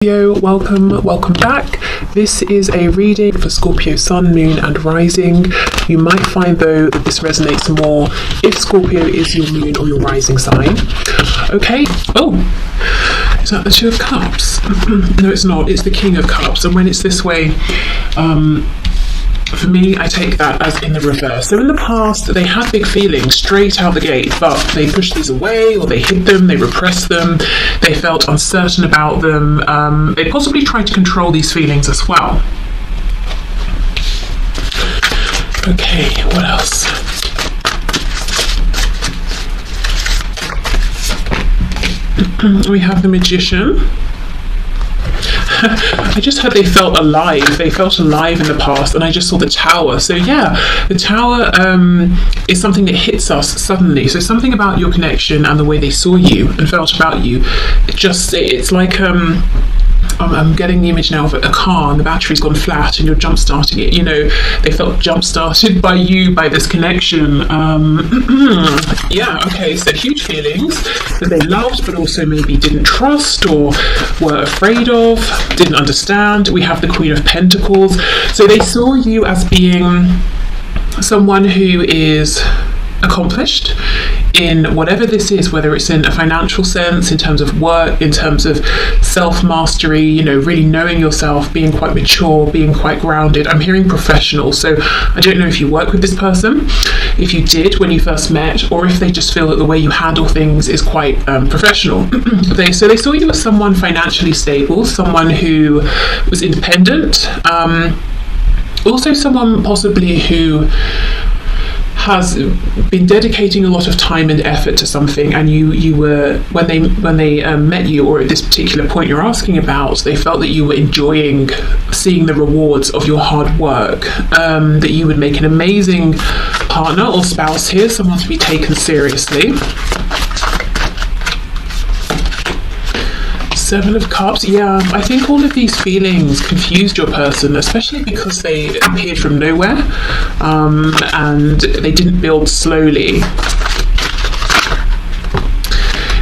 Welcome back. This is a reading for Scorpio Sun, Moon and Rising. You might find though that this resonates more if Scorpio is your Moon or your Rising sign. Okay, is that the Two of Cups? No, it's not, it's the King of Cups, and when it's this way, for me, I take that as in the reverse. So in the past, they had big feelings straight out the gate, but they pushed these away, or they hid them, they repressed them, they felt uncertain about them. They possibly tried to control these feelings as well. Okay, what else? We have the Magician. I just heard they felt alive. They felt alive in the past, and I just saw the Tower. So yeah, the Tower is something that hits us suddenly. So something about your connection and the way they saw you and felt about you. It's like I'm getting the image now of a car and the battery's gone flat and you're jump starting it. You know, they felt jump started by you, by this connection. Yeah, okay, so huge feelings that they loved but also maybe didn't trust or were afraid of, didn't understand. We have the Queen of Pentacles. So they saw you as being someone who is accomplished in whatever this is, whether it's in a financial sense, in terms of work, in terms of self-mastery, you know, really knowing yourself, being quite mature, being quite grounded. I'm hearing professional, so I don't know if you work with this person, if you did when you first met, or if they just feel that the way you handle things is quite professional. So they saw you as someone financially stable, someone who was independent, also someone possibly who has been dedicating a lot of time and effort to something, and you were, when they met you, or at this particular point you're asking about, they felt that you were enjoying seeing the rewards of your hard work, that you would make an amazing partner or spouse here, someone to be taken seriously. Seven of Cups. Yeah, I think all of these feelings confused your person, especially because they appeared from nowhere, and they didn't build slowly.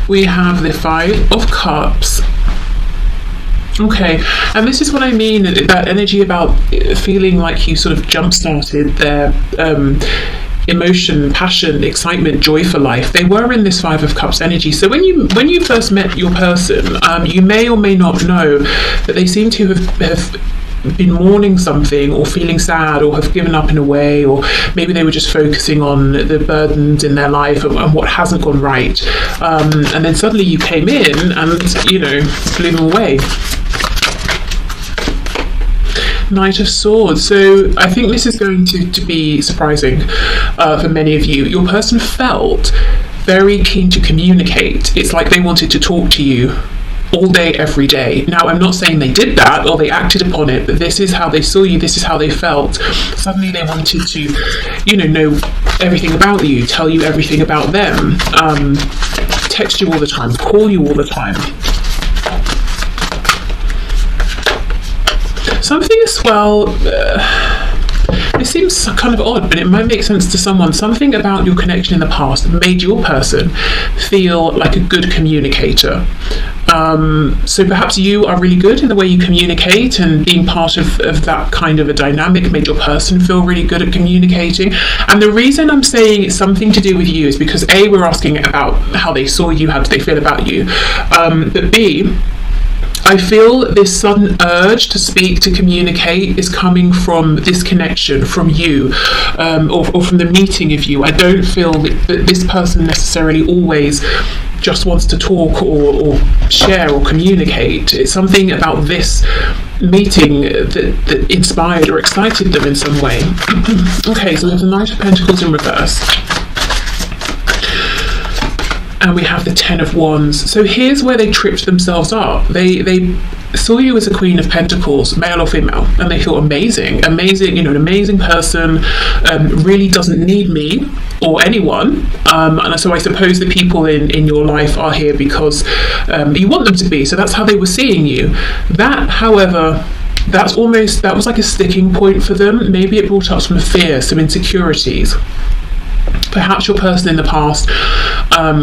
We have the Five of Cups. Okay, and this is what I mean, that energy about feeling like you sort of jump-started their emotion, passion, excitement, joy for life. They were in this Five of Cups energy. So when you first met your person, you may or may not know that they seem to have been mourning something, or feeling sad, or have given up in a way, or maybe they were just focusing on the burdens in their life and what hasn't gone right. And then suddenly you came in and, you know, blew them away. Knight of Swords. So I think this is going to be surprising for many of you. Your person felt very keen to communicate. It's like they wanted to talk to you all day, every day. Now, I'm not saying they did that or they acted upon it, but this is how they saw you, this is how they felt. Suddenly they wanted to, you know everything about you, tell you everything about them, text you all the time, call you all the time. Something as well, it seems kind of odd, but it might make sense to someone. Something about your connection in the past made your person feel like a good communicator. So perhaps you are really good in the way you communicate, and being part of that kind of a dynamic made your person feel really good at communicating. And the reason I'm saying it's something to do with you is because A, we're asking about how they saw you, how did they feel about you, but B, I feel this sudden urge to speak, to communicate, is coming from this connection, from you, or from the meeting of you. I don't feel that this person necessarily always just wants to talk or share or communicate. It's something about this meeting that inspired or excited them in some way. Okay, so we have the Knight of Pentacles in reverse. And we have the Ten of Wands. So here's where they tripped themselves up. They saw you as a Queen of Pentacles, male or female, and they feel amazing, you know, an amazing person, really doesn't need me or anyone. And so I suppose the people in your life are here because you want them to be. So that's how they were seeing you. That, however, that was like a sticking point for them. Maybe it brought up some fear, some insecurities. Perhaps your person in the past,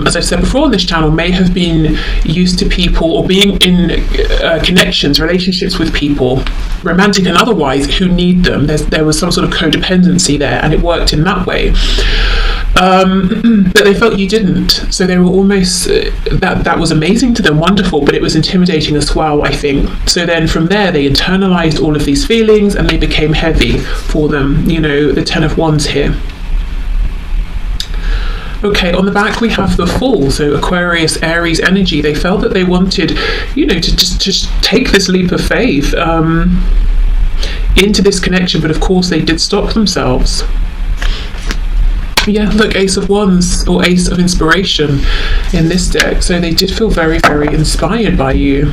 as I've said before on this channel, may have been used to people or being in connections, relationships with people, romantic and otherwise, who need them. There was some sort of codependency there, and it worked in that way. But they felt you didn't, so they were almost that was amazing to them, wonderful, but it was intimidating as well, I think. So then from there they internalized all of these feelings and they became heavy for them. You know, the 10 of Wands here. Okay, on the back we have the Fool, so Aquarius, Aries energy. They felt that they wanted, you know, to just take this leap of faith into this connection, but of course they did stop themselves. Yeah, look, Ace of Wands, or Ace of Inspiration in this deck. So they did feel very, very inspired by you.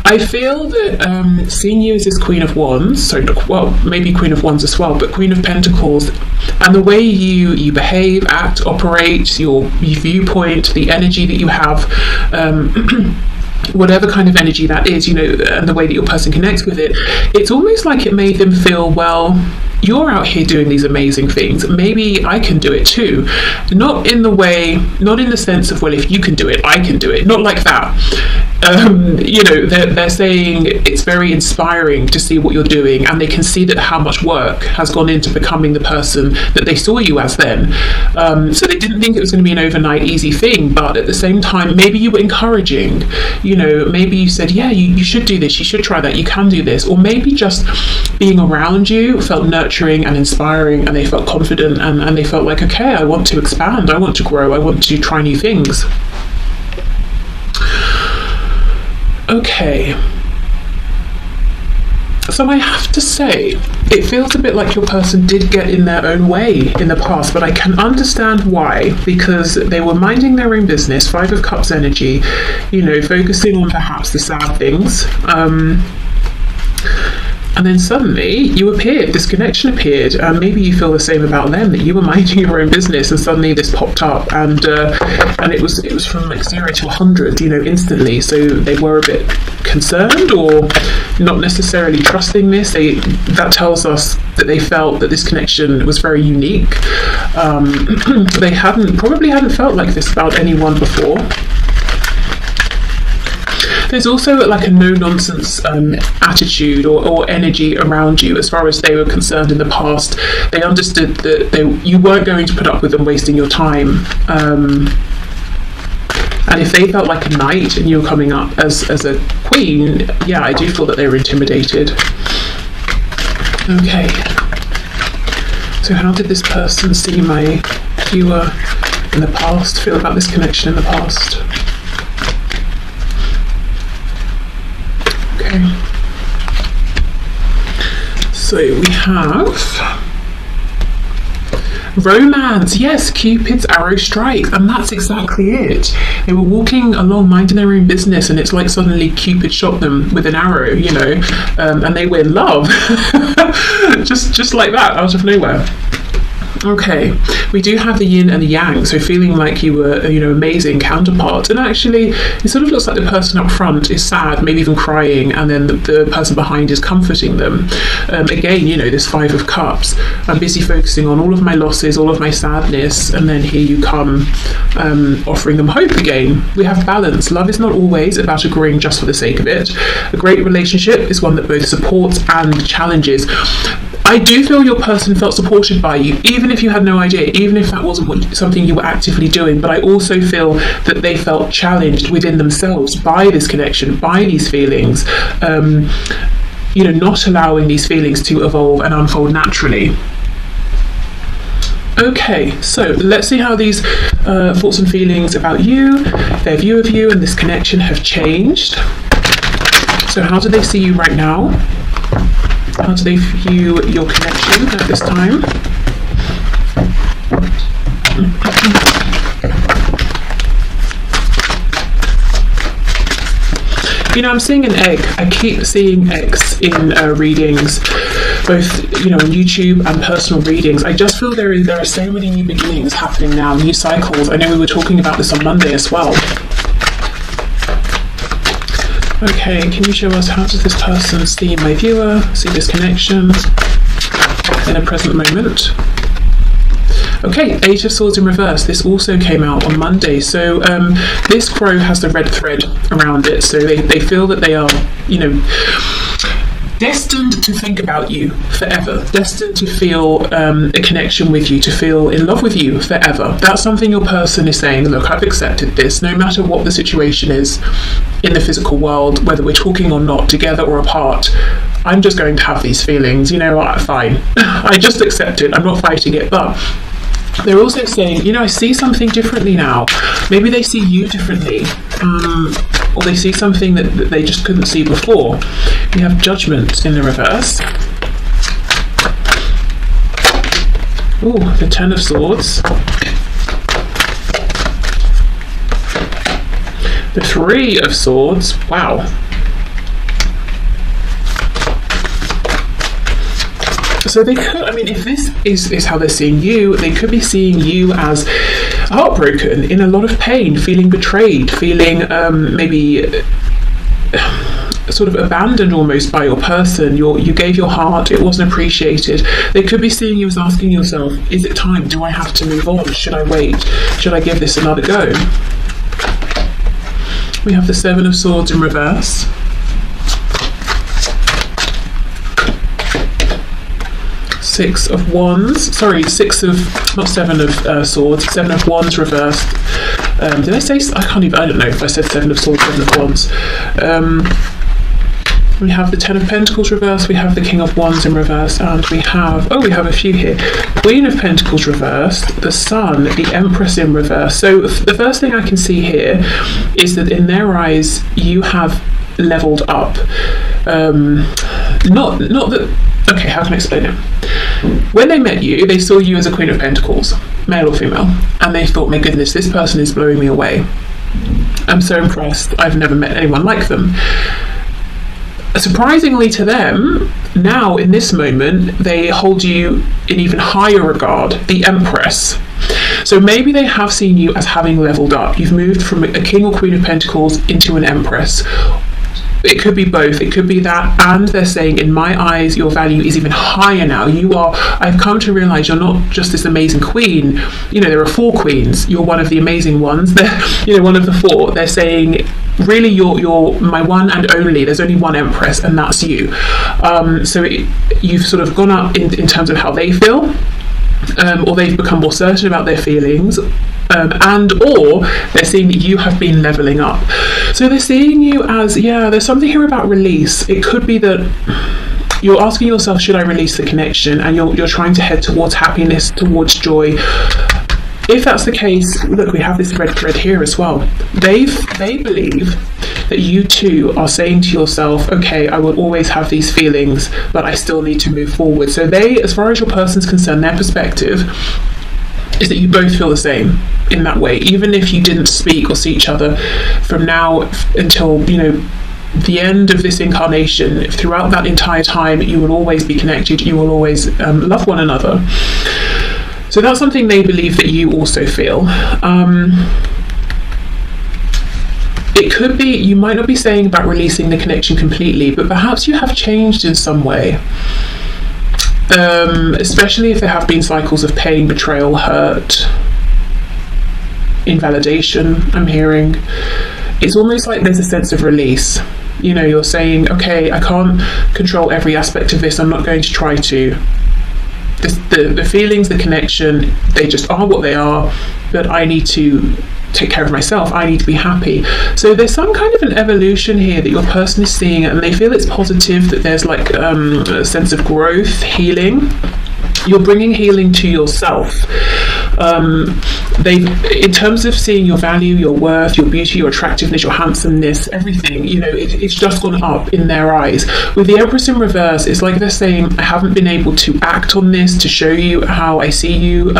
I feel that seeing you as this Queen of Wands, well, maybe Queen of Wands as well, but Queen of Pentacles, and the way you behave, act, operate, your viewpoint, the energy that you have, whatever kind of energy that is, you know, and the way that your person connects with it, it's almost like it made them feel, well, you're out here doing these amazing things, maybe I can do it too. Not in the sense of, well, if you can do it, I can do it, not like that. You know, they're saying it's very inspiring to see what you're doing, and they can see that how much work has gone into becoming the person that they saw you as then. So they didn't think it was going to be an overnight easy thing, but at the same time, maybe you were encouraging, you know, maybe you said, yeah, you should do this, you should try that, you can do this, or maybe just being around you felt nurturing and inspiring, and they felt confident, and they felt like, okay, I want to expand, I want to grow, I want to try new things. Okay, so I have to say, it feels a bit like your person did get in their own way in the past, but I can understand why, because they were minding their own business, 5 of Cups energy, you know, focusing on perhaps the sad things, and then suddenly you appeared, this connection appeared, and maybe you feel the same about them, that you were minding your own business and suddenly this popped up, and it was from like 0 to 100, you know, instantly. So they were a bit concerned, or not necessarily trusting this. That tells us that they felt that this connection was very unique. They probably hadn't felt like this about anyone before. There's also like a no-nonsense attitude or energy around you as far as they were concerned in the past. They understood that you weren't going to put up with them wasting your time. And if they felt like a knight and you were coming up as a queen, yeah, I do feel that they were intimidated. Okay. So how did this person see my viewer in the past, feel about this connection in the past? So we have romance. Yes, Cupid's arrow strikes, and that's exactly it. They were walking along minding their own business, and it's like suddenly Cupid shot them with an arrow, you know, and they were in love. just like that, out of nowhere. Okay, we do have the yin and the yang, so feeling like you were, you know, amazing counterpart, and actually it sort of looks like the person up front is sad, maybe even crying, and then the person behind is comforting them. Again, you know, this 5 of Cups, I'm busy focusing on all of my losses, all of my sadness, and then here you come, offering them hope again. We have balance. Love is not always about agreeing just for the sake of it. A great relationship is one that both supports and challenges. I do feel your person felt supported by you, even if you had no idea, even if that wasn't something you were actively doing, but I also feel that they felt challenged within themselves by this connection, by these feelings, you know, not allowing these feelings to evolve and unfold naturally. Okay, so let's see how these thoughts and feelings about you, their view of you and this connection have changed. So how do they see you right now? How do they view your connection at this time? You know, I'm seeing an egg. I keep seeing eggs in readings, both, you know, on YouTube and personal readings. I just feel there are so many new beginnings happening now, new cycles. I know we were talking about this on Monday as well. Okay, can you show us how does this person see my viewer, see this connection? in a present moment. Okay, Eight of Swords in reverse. This also came out on Monday. So this crow has the red thread around it. So they feel that they are, you know, destined to think about you forever, destined to feel a connection with you, to feel in love with you forever. That's something your person is saying, look, I've accepted this, no matter what the situation is in the physical world, whether we're talking or not, together or apart, I'm just going to have these feelings, you know what, fine. I just accept it, I'm not fighting it. But they're also saying, you know, I see something differently now. Maybe they see you differently, or they see something that they just couldn't see before. We have Judgment in the reverse. Oh, the Ten of Swords. The Three of Swords. Wow. So they could, I mean, if this is how they're seeing you, they could be seeing you as heartbroken, in a lot of pain, feeling betrayed, feeling maybe sort of abandoned almost by your person. You gave your heart, it wasn't appreciated. They could be seeing you as asking yourself, is it time? Do I have to move on? Should I wait? Should I give this another go? We have the Seven of Swords in reverse. Six of Wands, sorry, not Seven of Swords, Seven of Wands reversed. Did I say, I don't know if I said Seven of Swords, Seven of Wands. We have the Ten of Pentacles reversed, we have the King of Wands in reverse, and we have a few here. Queen of Pentacles reversed, the Sun, the Empress in reverse. So the first thing I can see here is that in their eyes, you have leveled up. Not that, okay, how can I explain it? When they met you, they saw you as a Queen of Pentacles, male or female, and they thought, my goodness, this person is blowing me away. I'm so impressed. I've never met anyone like them. Surprisingly to them, now in this moment, they hold you in even higher regard, the Empress. So maybe they have seen you as having leveled up. You've moved from a King or Queen of Pentacles into an Empress. It could be both. It could be that, and they're saying, in my eyes, your value is even higher now. I've come to realize you're not just this amazing queen. You know, there are four queens. You're one of the amazing ones. They're, you know, one of the four. They're saying, really, you're my one and only. There's only one Empress, and that's you. You've sort of gone up in terms of how they feel. Or they've become more certain about their feelings, or they're seeing that you have been leveling up. So they're seeing you as, there's something here about release. It could be that you're asking yourself, should I release the connection? And you're trying to head towards happiness, towards joy. If that's the case, look, we have this red thread here as well. They believe that you too are saying to yourself, okay, I will always have these feelings, but I still need to move forward. So they, as far as your person's concerned, their perspective is that you both feel the same in that way. Even if you didn't speak or see each other from now until, you know, the end of this incarnation, throughout that entire time, you will always be connected, you will always love one another. So that's something they believe that you also feel. It could be, you might not be saying about releasing the connection completely, but perhaps you have changed in some way. Especially if there have been cycles of pain, betrayal, hurt, invalidation, I'm hearing. It's almost like there's a sense of release. You know, you're saying, okay, I can't control every aspect of this, I'm not going to try to. The feelings, the connection, they just are what they are, but I need to take care of myself, I need to be happy. So there's some kind of an evolution here that your person is seeing, and they feel it's positive, that there's like a sense of growth, healing. You're bringing healing to yourself. In terms of seeing your value, your worth, your beauty, your attractiveness, your handsomeness, everything, you know, it's just gone up in their eyes. With the Empress in reverse, it's like they're saying, I haven't been able to act on this, to show you how I see you.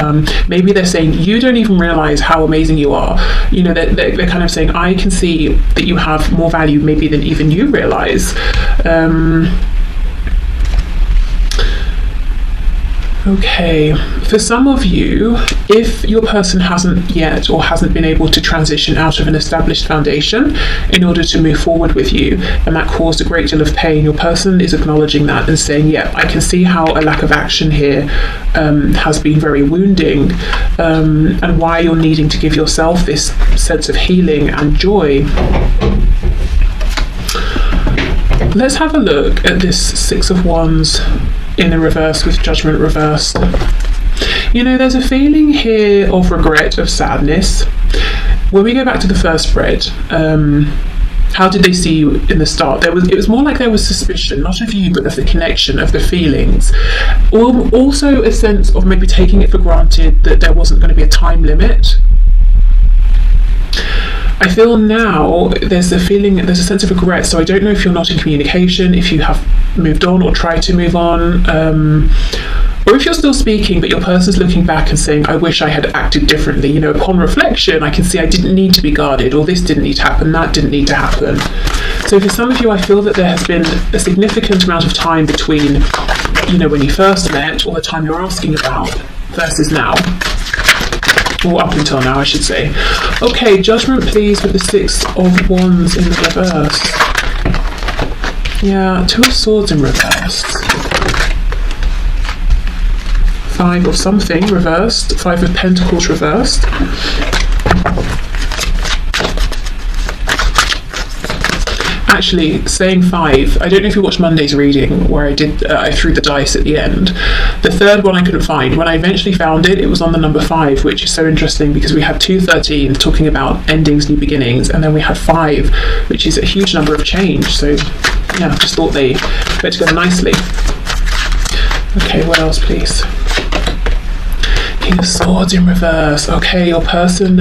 Maybe they're saying, you don't even realize how amazing you are. You know, they're kind of saying, I can see that you have more value maybe than even you realize. Okay, for some of you, if your person hasn't yet or hasn't been able to transition out of an established foundation in order to move forward with you, and that caused a great deal of pain, your person is acknowledging that and saying, yeah, I can see how a lack of action here has been very wounding, and why you're needing to give yourself this sense of healing and joy. Let's have a look at this Six of Wands in the reverse with Judgment reversed. You know, there's a feeling here of regret, of sadness. When we go back to the first spread, how did they see you in the start? It was more like there was suspicion, not of you, but of the connection, of the feelings. Also a sense of maybe taking it for granted that there wasn't going to be a time limit. I feel now there's a sense of regret, so I don't know if you're not in communication, if you have moved on or tried to move on, or if you're still speaking but your person's looking back and saying, I wish I had acted differently. You know, upon reflection, I can see I didn't need to be guarded, or this didn't need to happen, that didn't need to happen. So for some of you, I feel that there has been a significant amount of time between, you know, when you first met, or the time you're asking about, versus now. Or up until now, I should say. Okay, Judgment please with the Six of Wands in the reverse. Yeah, Two of Swords in reverse. Five of something reversed. Five of Pentacles reversed. Actually, saying five, I don't know if you watched Monday's reading where I threw the dice at the end. The third one I couldn't find. When I eventually found it, it was on the number 5, which is so interesting because we had 213 talking about endings, new beginnings, and then we had 5, which is a huge number of change. So yeah, just thought they went together nicely. Okay, what else please? King of Swords in reverse. Okay, your person,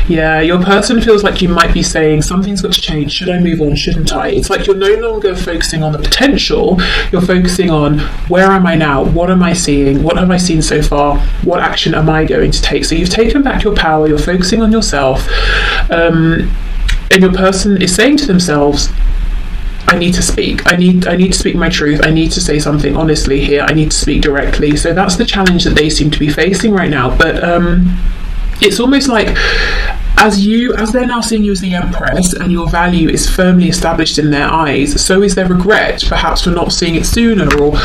your person feels like you might be saying something's got to change. Should I move on? Shouldn't I? It's like you're no longer focusing on the potential. You're focusing on where am I now? What am I seeing? What have I seen so far? What action am I going to take? So you've taken back your power. You're focusing on yourself, and your person is saying to themselves, I need to speak. I need to speak my truth. I need to say something honestly here. I need to speak directly. So that's the challenge that they seem to be facing right now. But it's almost like as they're now seeing you as the Empress and your value is firmly established in their eyes, so is their regret perhaps for not seeing it sooner, or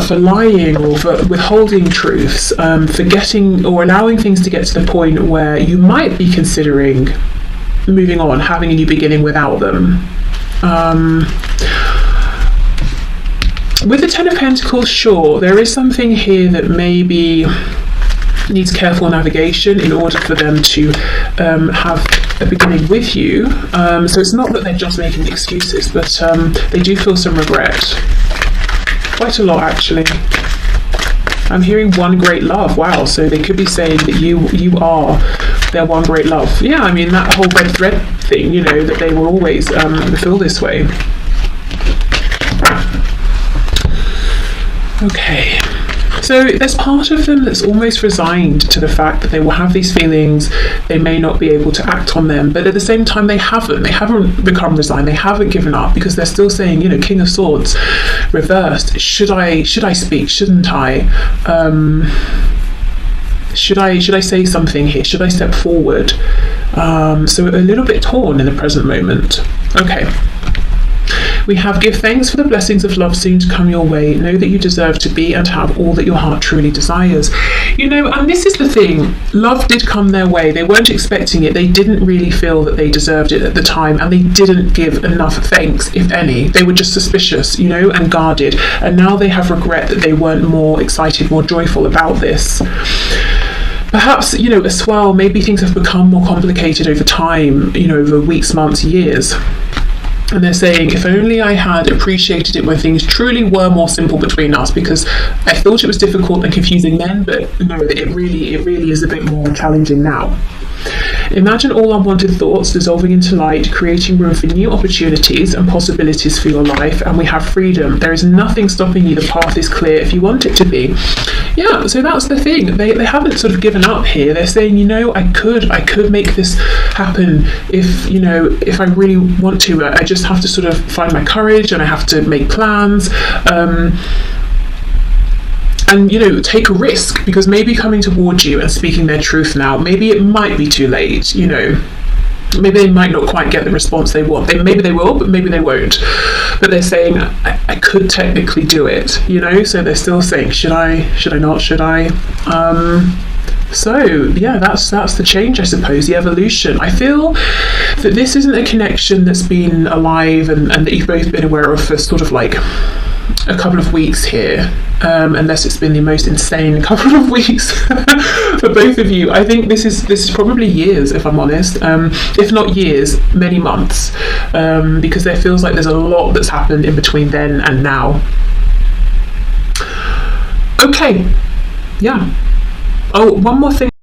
for lying, or for withholding truths, forgetting or allowing things to get to the point where you might be considering moving on, having a new beginning without them. With the Ten of Pentacles, sure, there is something here that maybe needs careful navigation in order for them to have a beginning with you. So it's not that they're just making excuses, but they do feel some regret. Quite a lot, actually. I'm hearing one great love. Wow, so they could be saying that you are their one great love. Yeah, I mean, that whole red thread thing, you know, that they will always feel this way. Okay. So there's part of them that's almost resigned to the fact that they will have these feelings, they may not be able to act on them, but at the same time they haven't become resigned, they haven't given up, because they're still saying, you know, King of Swords reversed, should I speak, shouldn't I? Should I say something here? Should I step forward? So a little bit torn in the present moment. Okay. We have give thanks for the blessings of love soon to come your way. Know that you deserve to be and have all that your heart truly desires. You know, and this is the thing. Love did come their way. They weren't expecting it. They didn't really feel that they deserved it at the time, and they didn't give enough thanks, if any. They were just suspicious, you know, and guarded. And now they have regret that they weren't more excited, more joyful about this. Perhaps, you know, as well, maybe things have become more complicated over time, you know, over weeks, months, years. And they're saying, if only I had appreciated it when things truly were more simple between us, because I thought it was difficult and confusing then, but no, it really is a bit more challenging now. Imagine all unwanted thoughts dissolving into light, creating room for new opportunities and possibilities for your life, and we have freedom. There is nothing stopping you. The path is clear if you want it to be. Yeah, so that's the thing. They haven't sort of given up here. They're saying, you know, I could make this happen if I really want to. I just have to sort of find my courage, and I have to make plans. and you know, take a risk, because maybe coming towards you and speaking their truth now, maybe it might be too late, you know. Maybe they might not quite get the response they want. Maybe they will, but maybe they won't. But they're saying, I could technically do it, you know? So they're still saying, should I not, should I? So yeah, that's the change, I suppose, the evolution. I feel that this isn't a connection that's been alive and that you've both been aware of for sort of like a couple of weeks here, unless it's been the most insane couple of weeks for both of you. I think this is probably years, if I'm honest, if not years, many months, because there feels like there's a lot that's happened in between then and now. Okay, yeah. Oh, one more thing